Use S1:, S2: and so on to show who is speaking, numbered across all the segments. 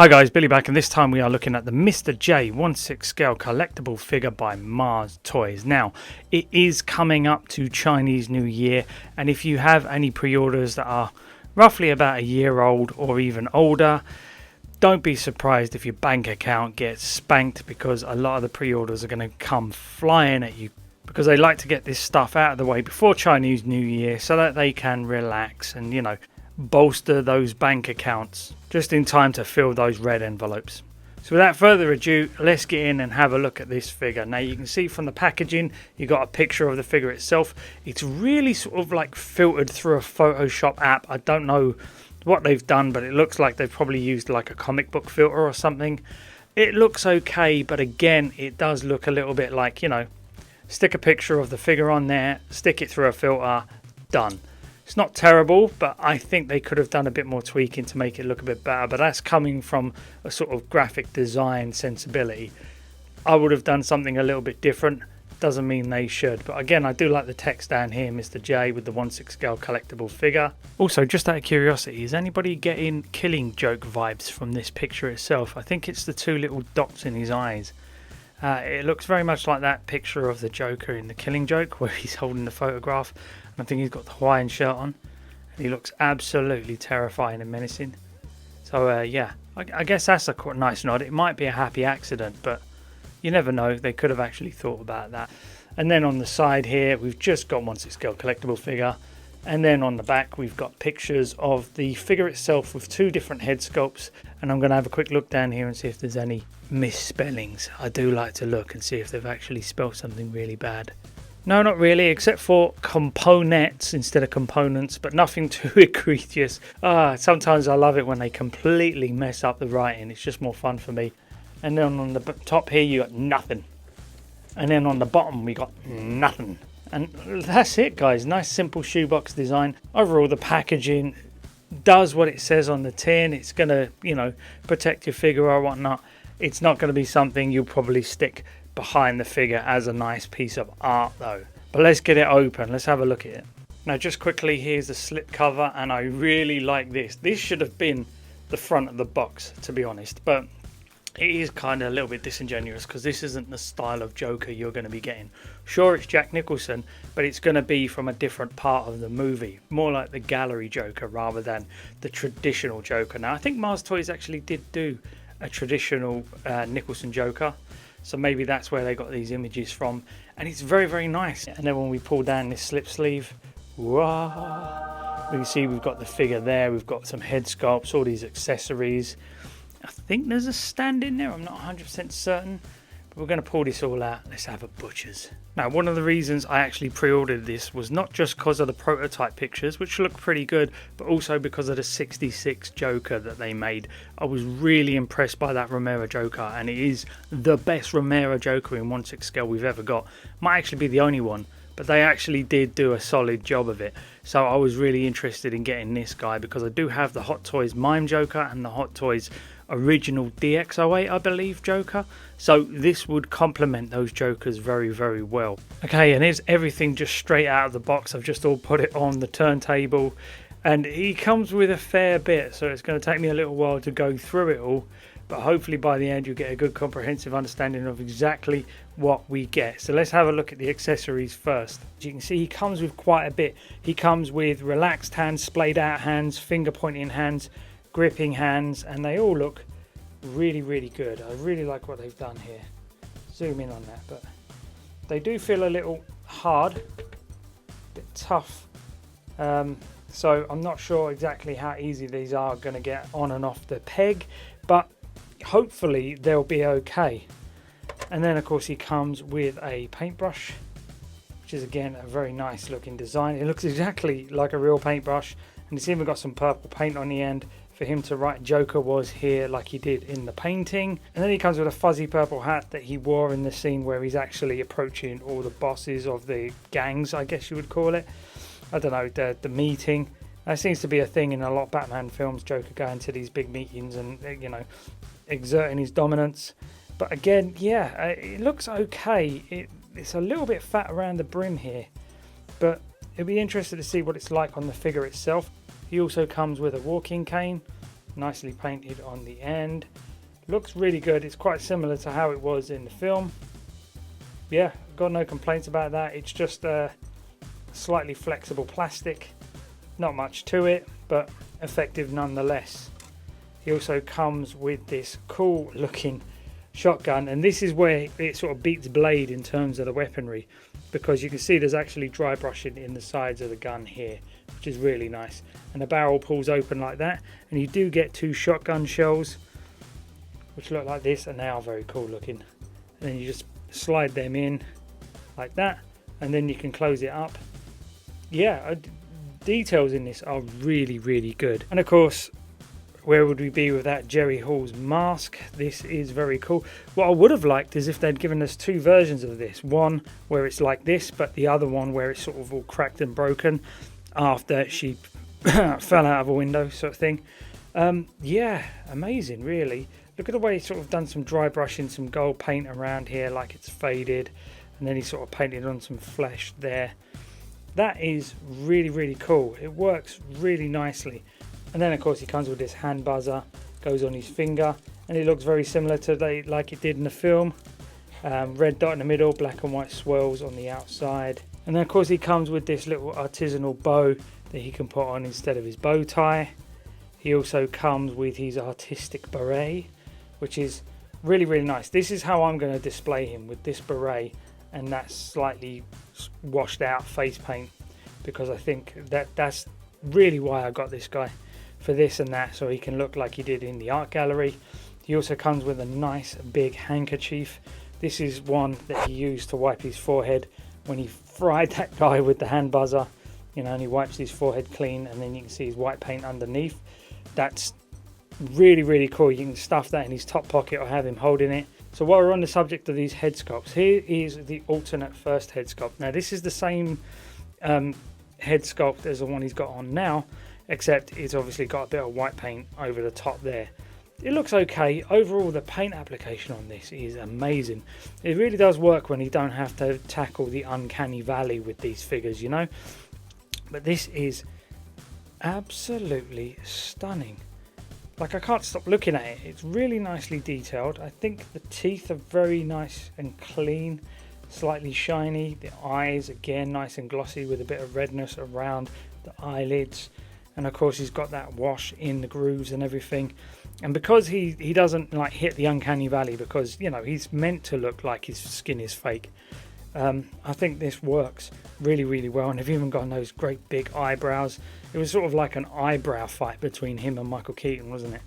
S1: Hi guys, Billy back, and this time we are looking at the Mr. J 1/6 scale collectible figure by Mars Toys. Now, it is coming up to Chinese New Year, and if you have any pre-orders that are roughly about a year old or even older, don't be surprised if your bank account gets spanked, because a lot of the pre-orders are going to come flying at you, because they like to get this stuff out of the way before Chinese New Year so that they can relax and, you know, bolster those bank accounts just in time to fill those red envelopes. So without further ado, let's get in and have a look at this figure. Now you can see from the packaging, you got a picture of the figure itself. It's really sort of like filtered through a Photoshop app. I don't know what they've done, but it looks like they've probably used like a comic book filter or something. It looks okay, but again, it does look a little bit like, you know, stick a picture of the figure on there, stick it through a filter, done. It's not terrible, but I think they could have done a bit more tweaking to make it look a bit better. But that's coming from a sort of graphic design sensibility. I would have done something a little bit different. Doesn't mean they should. But again, I do like the text down here, Mr. J with the 1/6 scale collectible figure. Also, just out of curiosity, is anybody getting Killing Joke vibes from this picture itself? I think it's the two little dots in his eyes. It looks very much like that picture of the Joker in the Killing Joke where he's holding the photograph. I think he's got the Hawaiian shirt on, and he looks absolutely terrifying and menacing. So yeah, I guess that's a quite nice nod. It might be a happy accident, but you never know. They could have actually thought about that. And then on the side here, we've just got 1/6 scale collectible figure. And then on the back, we've got pictures of the figure itself with two different head sculpts. And I'm going to have a quick look down here and see if there's any misspellings. I do like to look and see if they've actually spelled something really bad. No, not really, except for components instead of components, but nothing too egregious. Sometimes I love it when they completely mess up the writing. It's just more fun for me. And then on the top here, you got nothing. And then on the bottom, we got nothing. And that's it, guys. Nice, simple shoebox design. Overall, the packaging does what it says on the tin. It's going to, you know, protect your figure or whatnot. It's not going to be something you'll probably stick behind the figure as a nice piece of art though. But let's get it open. Let's have a look at it. Now just quickly, here's the slip cover, and I really like this. This should have been the front of the box, to be honest, but it is kind of a little bit disingenuous because this isn't the style of Joker you're going to be getting. Sure, it's Jack Nicholson, but it's going to be from a different part of the movie, more like the gallery Joker rather than the traditional Joker. Now I think Mars Toys actually did do a traditional Nicholson Joker, so maybe that's where they got these images from, and it's very, very nice. And then when we pull down this slip sleeve, wow, we can see we've got the figure there, we've got some head sculpts, all these accessories. I think there's a stand in there, I'm not 100% certain, but we're going to pull this all out. Let's have a butcher's. Now, one of the reasons I actually pre-ordered this was not just because of the prototype pictures, which look pretty good, but also because of the 66 Joker that they made. I was really impressed by that Romero Joker, and it is the best Romero Joker in 1/6 scale we've ever got. Might actually be the only one, but they actually did do a solid job of it. So I was really interested in getting this guy because I do have the Hot Toys Mime Joker and the Hot Toys original DX08, I believe, Joker. So this would complement those Jokers very, very well. Okay, and here's everything just straight out of the box. I've just all put it on the turntable, and he comes with a fair bit, so it's going to take me a little while to go through it all, but hopefully by the end you'll get a good comprehensive understanding of exactly what we get. So let's have a look at the accessories first. As you can see, he comes with quite a bit. He comes with relaxed hands, splayed out hands, finger pointing hands, gripping hands, and they all look really, really good. I really like what they've done here. Zoom in on that, but they do feel a little hard, a bit tough. So I'm not sure exactly how easy these are going to get on and off the peg, but hopefully they'll be okay. And then of course he comes with a paintbrush, which is again a very nice looking design. It looks exactly like a real paintbrush, and it's even got some purple paint on the end for him to write Joker was here like he did in the painting. And then he comes with a fuzzy purple hat that he wore in the scene where he's actually approaching all the bosses of the gangs, I guess you would call it. I don't know, the meeting. That seems to be a thing in a lot of Batman films, Joker going to these big meetings and, you know, exerting his dominance. But again, yeah, it looks okay. It's a little bit fat around the brim here, but it'll be interesting to see what it's like on the figure itself. He also comes with a walking cane, nicely painted on the end. Looks really good. It's quite similar to how it was in the film. Yeah, got no complaints about that. It's just a slightly flexible plastic. Not much to it, but effective nonetheless. He also comes with this cool looking shotgun, and this is where it sort of beats Blade in terms of the weaponry, because you can see there's actually dry brushing in the sides of the gun here, which is really nice. And the barrel pulls open like that, and you do get 2 shotgun shells which look like this, and they are very cool looking. And then you just slide them in like that, and then you can close it up. Yeah, details in this are really, really good. And of course, where would we be without Jerry Hall's mask? This is very cool. What I would have liked is if they'd given us 2 versions of this. One where it's like this, but the other one where it's sort of all cracked and broken after she fell out of a window, sort of thing. Yeah, amazing, really. Look at the way he's sort of done some dry brushing, some gold paint around here like it's faded. And then he sort of painted on some flesh there. That is really, really cool. It works really nicely. And then of course he comes with this hand buzzer, goes on his finger, and it looks very similar to like it did in the film. Red dot in the middle, black and white swirls on the outside. And then of course he comes with this little artisanal bow that he can put on instead of his bow tie. He also comes with his artistic beret, which is really, really nice. This is how I'm going to display him, with this beret and that slightly washed out face paint, because I think that's really why I got this guy, for this and that, so he can look like he did in the art gallery. He also comes with a nice big handkerchief. This is one that he used to wipe his forehead when he fried that guy with the hand buzzer, you know, and he wipes his forehead clean, and then you can see his white paint underneath. That's really, really cool. You can stuff that in his top pocket or have him holding it. So while we're on the subject of these head sculpts, here is the alternate first head sculpt. Now this is the same head sculpt as the one he's got on now, except it's obviously got a bit of white paint over the top there. It looks okay. Overall, the paint application on this is amazing. It really does work when you don't have to tackle the uncanny valley with these figures, you know. But this is absolutely stunning. Like, I can't stop looking at it. It's really nicely detailed. I think the teeth are very nice and clean, slightly shiny. The eyes, again, nice and glossy with a bit of redness around the eyelids. And of course he's got that wash in the grooves and everything. And because he doesn't like hit the uncanny valley, because, you know, he's meant to look like his skin is fake. I think this works really, really well. And they've even got those great big eyebrows. It was sort of like an eyebrow fight between him and Michael Keaton, wasn't it?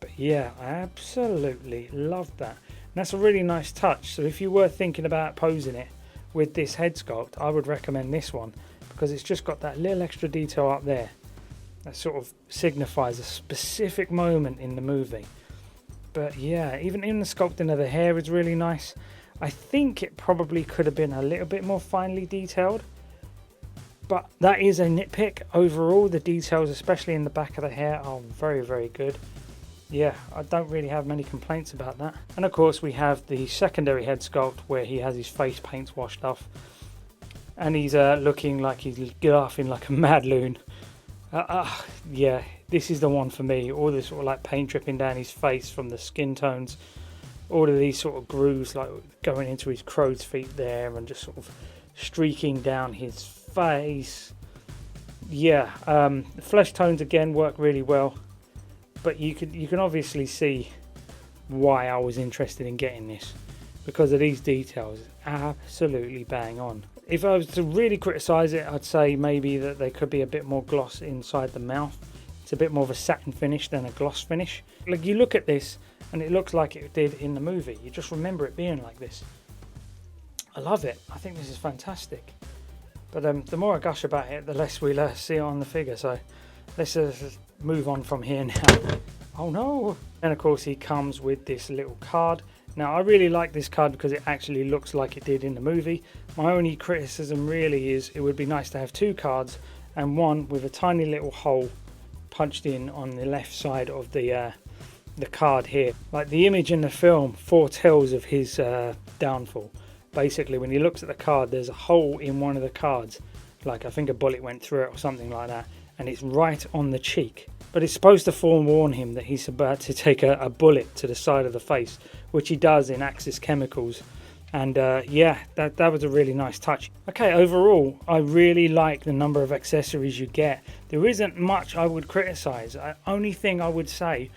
S1: But yeah, I absolutely loved that. And that's a really nice touch. So if you were thinking about posing it with this head sculpt, I would recommend this one, because it's just got that little extra detail up there that sort of signifies a specific moment in the movie. But yeah, even the sculpting of the hair is really nice. I think it probably could have been a little bit more finely detailed, but that is a nitpick. Overall, the details, especially in the back of the hair, are very, very good. Yeah, I don't really have many complaints about that. And of course we have the secondary head sculpt where he has his face paints washed off, and he's looking like he's laughing like a mad loon. Yeah, this is the one for me. All this sort of like paint dripping down his face from the skin tones, all of these sort of grooves like going into his crow's feet there, and just sort of streaking down his face. Yeah, the flesh tones again work really well, but you can obviously see why I was interested in getting this, because of these details. Absolutely bang on. If I was to really criticise it, I'd say maybe that there could be a bit more gloss inside the mouth. It's a bit more of a satin finish than a gloss finish. Like, you look at this and it looks like it did in the movie. You just remember it being like this. I love it. I think this is fantastic. But the more I gush about it, the less we'll see it on the figure. So let's move on from here now. Oh no! And of course he comes with this little card. Now I really like this card because it actually looks like it did in the movie. My only criticism really is it would be nice to have 2 cards, and one with a tiny little hole punched in on the left side of the card here. Like, the image in the film foretells of his downfall. Basically, when he looks at the card, there's a hole in one of the cards, like I think a bullet went through it or something like that, and it's right on the cheek. But it's supposed to forewarn him that he's about to take a bullet to the side of the face, which he does in Axis Chemicals. And yeah, that was a really nice touch. Okay, overall, I really like the number of accessories you get. There isn't much I would criticize. The only thing I would say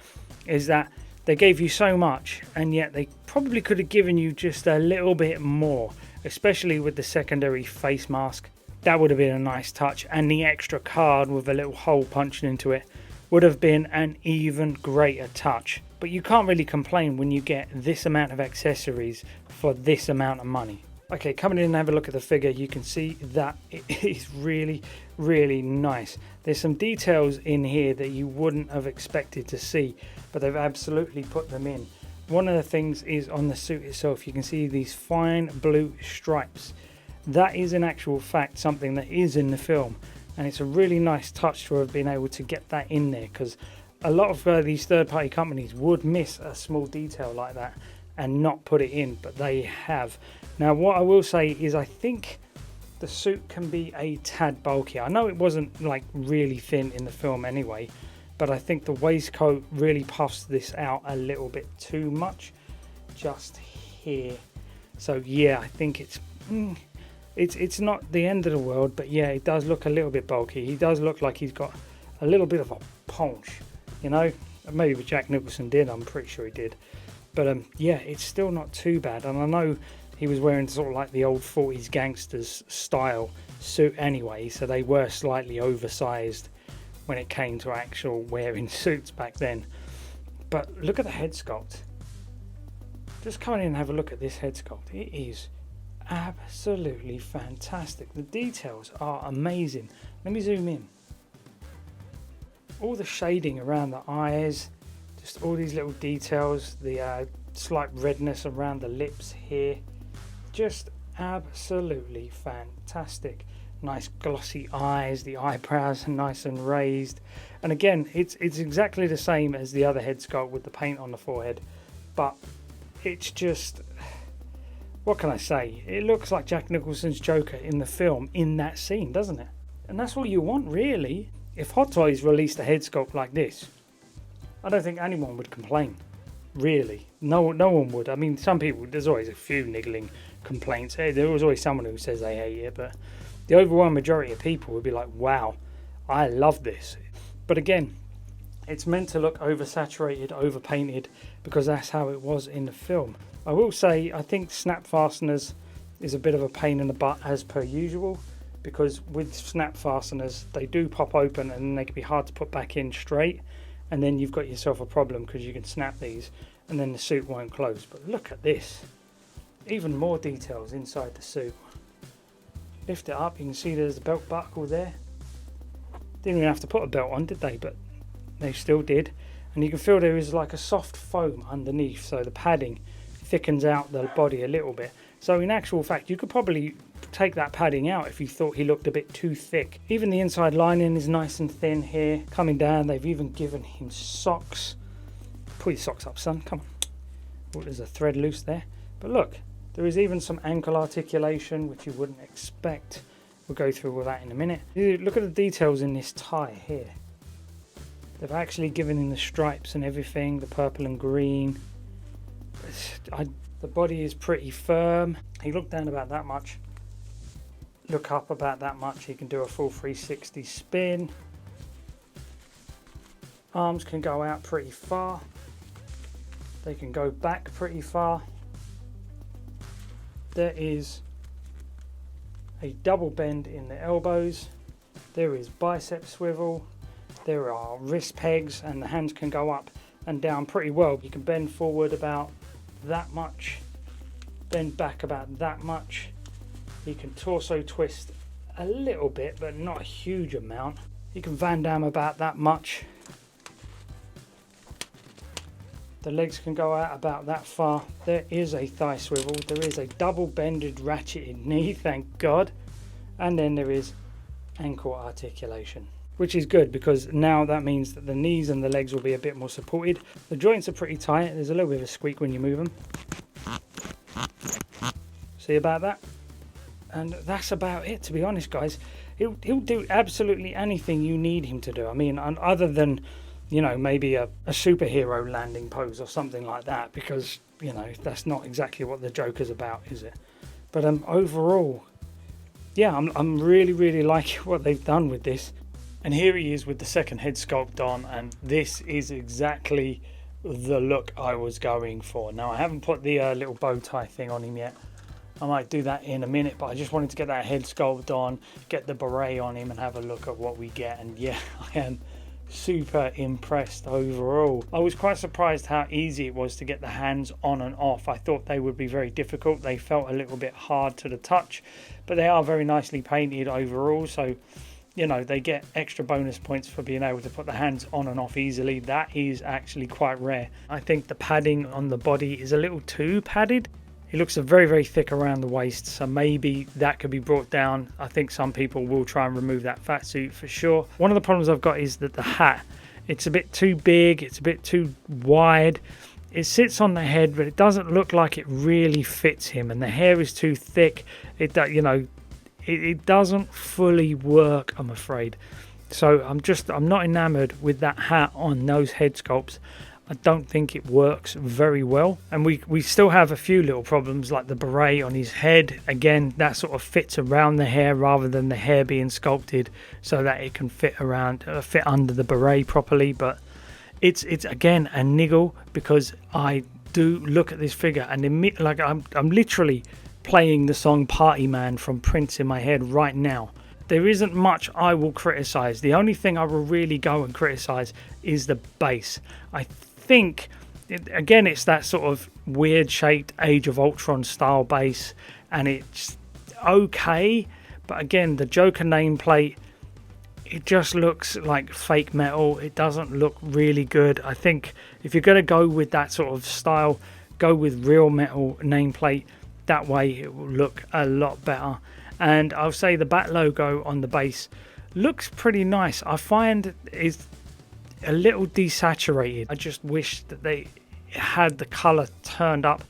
S1: is that they gave you so much, and yet they probably could have given you just a little bit more, especially with the secondary face mask. That would have been a nice touch, and the extra card with a little hole punched into it would have been an even greater touch. But you can't really complain when you get this amount of accessories for this amount of money. Okay, coming in and have a look at the figure, you can see that it is really nice. There's some details in here that you wouldn't have expected to see, but they've absolutely put them in. One of the things is on the suit itself, you can see these fine blue stripes. That is in actual fact something that is in the film, and it's a really nice touch to have been able to get that in there, because a lot of these third-party companies would miss a small detail like that and not put it in, but they have. Now what I will say is I think the suit can be a tad bulky. I know it wasn't like really thin in the film anyway, but I think the waistcoat really puffs this out a little bit too much just here. So yeah, I think it's not the end of the world, but yeah, it does look a little bit bulky. He does look like he's got a little bit of a punch, you know. Maybe Jack Nicholson did, I'm pretty sure he did. But yeah, it's still not too bad. And I know he was wearing sort of like the old 40s gangsters style suit anyway, so they were slightly oversized when it came to actual wearing suits back then. But look at the head sculpt. Just come in and have a look at this head sculpt. It is absolutely fantastic. The details are amazing. Let me zoom in. All the shading around the eyes, just all these little details, the slight redness around the lips here, just absolutely fantastic. Nice glossy eyes, the eyebrows are nice and raised, and again it's exactly the same as the other head sculpt with the paint on the forehead, but it's just, what can I say, it looks like Jack Nicholson's Joker in the film in that scene, doesn't it? And that's all you want, really. If Hot Toys released a head sculpt like this, I don't think anyone would complain, really. No one would. I mean, some people, there's always a few niggling complaints. There was always someone who says they hate it, but the overwhelming majority of people would be like, wow, I love this. But again, it's meant to look oversaturated, overpainted, because that's how it was in the film. I will say, I think snap fasteners is a bit of a pain in the butt as per usual, because with snap fasteners, they do pop open and they can be hard to put back in straight. And then you've got yourself a problem because you can snap these and then the suit won't close. But look at this, even more details inside the suit. Lift it up, you can see there's the belt buckle there. Didn't even have to put a belt on, did they? But they still did. And you can feel there is like a soft foam underneath, so the padding thickens out the body a little bit. So in actual fact, you could probably take that padding out if you thought he looked a bit too thick. Even the inside lining is nice and thin here. Coming down, they've even given him socks. Pull your socks up, son, come on. Oh, there's a thread loose there. But look, there is even some ankle articulation, which you wouldn't expect. We'll go through all that in a minute. Look at the details in this tie here. They've actually given him the stripes and everything, the purple and green. The body is pretty firm. He looked down about that much. Look up about that much. He can do a full 360 spin. Arms can go out pretty far. They can go back pretty far. There is a double bend in the elbows. There is bicep swivel. There are wrist pegs, and the hands can go up and down pretty well. You can bend forward about that much, bend back about that much. You can torso twist a little bit, but not a huge amount. You can Van Damme about that much. The legs can go out about that far. There is a thigh swivel. There is a double bended ratcheted knee, thank God. And then there is ankle articulation, which is good because now that means that the knees and the legs will be a bit more supported. The joints are pretty tight. There's a little bit of a squeak when you move them. See about that? And that's about it, to be honest, guys. he'll do absolutely anything you need him to do. I mean, other than, you know, maybe a superhero landing pose or something like that, because, you know, that's not exactly what the Joker's about, is it? But overall, yeah, I'm really liking what they've done with this. And here he is with the second head sculpt on, and this is exactly the look I was going for. Now, I haven't put the little bow tie thing on him yet. I might do that in a minute, but I just wanted to get that head sculpt on, get the beret on him, and have a look at what we get. And yeah, I am super impressed overall. I was quite surprised how easy it was to get the hands on and off. I thought they would be very difficult. They felt a little bit hard to the touch, but they are very nicely painted overall, so you know, they get extra bonus points for being able to put the hands on and off easily. That is actually quite rare. I think the padding on the body is a little too padded. It looks very thick around the waist, so maybe that could be brought down. I think some people will try and remove that fat suit for sure. One of the problems I've got is that the hat, it's a bit too big, it's a bit too wide. It sits on the head, but it doesn't look like it really fits him, and the hair is too thick. It doesn't fully work, I'm afraid. So I'm not enamored with that hat on those head sculpts. I don't think it works very well. And we still have a few little problems, like the beret on his head. Again, that sort of fits around the hair rather than the hair being sculpted so that it can fit under the beret properly. But it's again a niggle, because I do look at this figure and I'm literally playing the song Party Man from Prince in my head right now. There isn't much I will criticize. The only thing I will really go and criticize is the base. I think, it's that sort of weird shaped Age of Ultron style base, and it's okay. But again, the Joker nameplate, it just looks like fake metal. It doesn't look really good. I think if you're going to go with that sort of style, go with real metal nameplate. That way it will look a lot better. And I'll say the bat logo on the base looks pretty nice. I find it's a little desaturated. I just wish that they had the colour turned up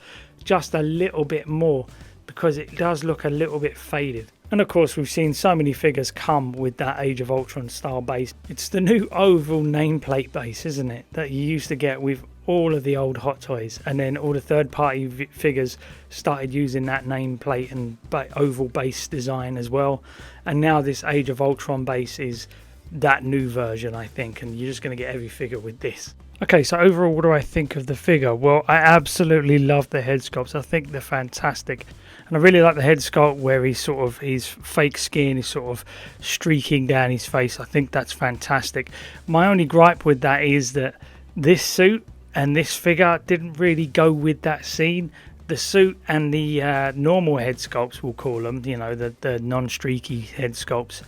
S1: just a little bit more, because it does look a little bit faded. And of course, we've seen so many figures come with that Age of Ultron style base. It's the new oval nameplate base, isn't it, that you used to get with all of the old Hot Toys, and then all the third-party figures started using that nameplate and oval base design as well. And now this Age of Ultron base is that new version, I think, and you're just going to get every figure with this. Okay, so overall, what do I think of the figure? Well, I absolutely love the head sculpts. I think they're fantastic. And I really like the head sculpt where his fake skin is sort of streaking down his face. I think that's fantastic. My only gripe with that is that this suit and this figure didn't really go with that scene. The suit and the normal head sculpts, we'll call them, you know, the non-streaky head sculpts,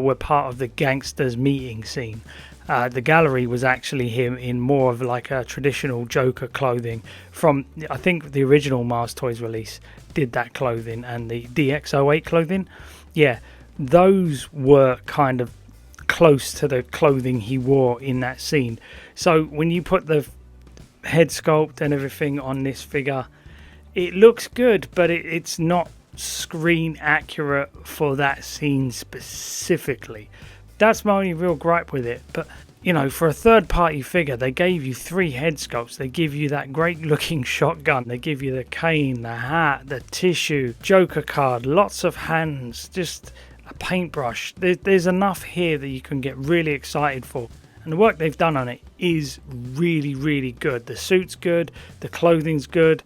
S1: were part of the gangsters meeting scene. The gallery was actually him in more of like a traditional Joker clothing from, I think, the original Mars Toys release did that clothing, and the DX08 clothing. Yeah, those were kind of close to the clothing he wore in that scene. So when you put the head sculpt and everything on this figure, it looks good, but it's not screen accurate for that scene specifically. That's my only real gripe with it. But you know, for a third party figure, they gave you 3 head sculpts. They give you that great looking shotgun, they give you the cane, the hat, the tissue, Joker card, lots of hands, just a paintbrush. There's enough here that you can get really excited for. And the work they've done on it is really good. The suit's good, the clothing's good,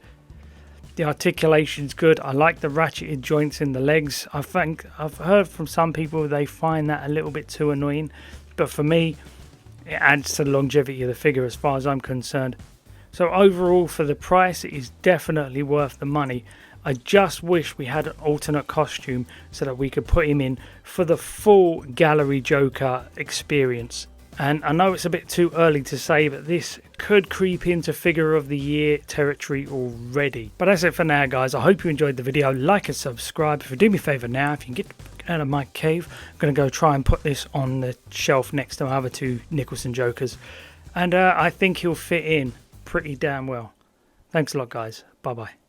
S1: the articulation's good. I like the ratcheted joints in the legs. I think I've heard from some people they find that a little bit too annoying, but for me, it adds to the longevity of the figure as far as I'm concerned. So overall, for the price, it is definitely worth the money. I just wish we had an alternate costume so that we could put him in for the full Gallery Joker experience. And I know it's a bit too early to say, but this could creep into Figure of the Year territory already. But that's it for now, guys. I hope you enjoyed the video. Like and subscribe. If you do me a favour now, if you can get out of my cave, I'm going to go try and put this on the shelf next to my other 2 Nicholson Jokers. And I think he'll fit in pretty damn well. Thanks a lot, guys. Bye-bye.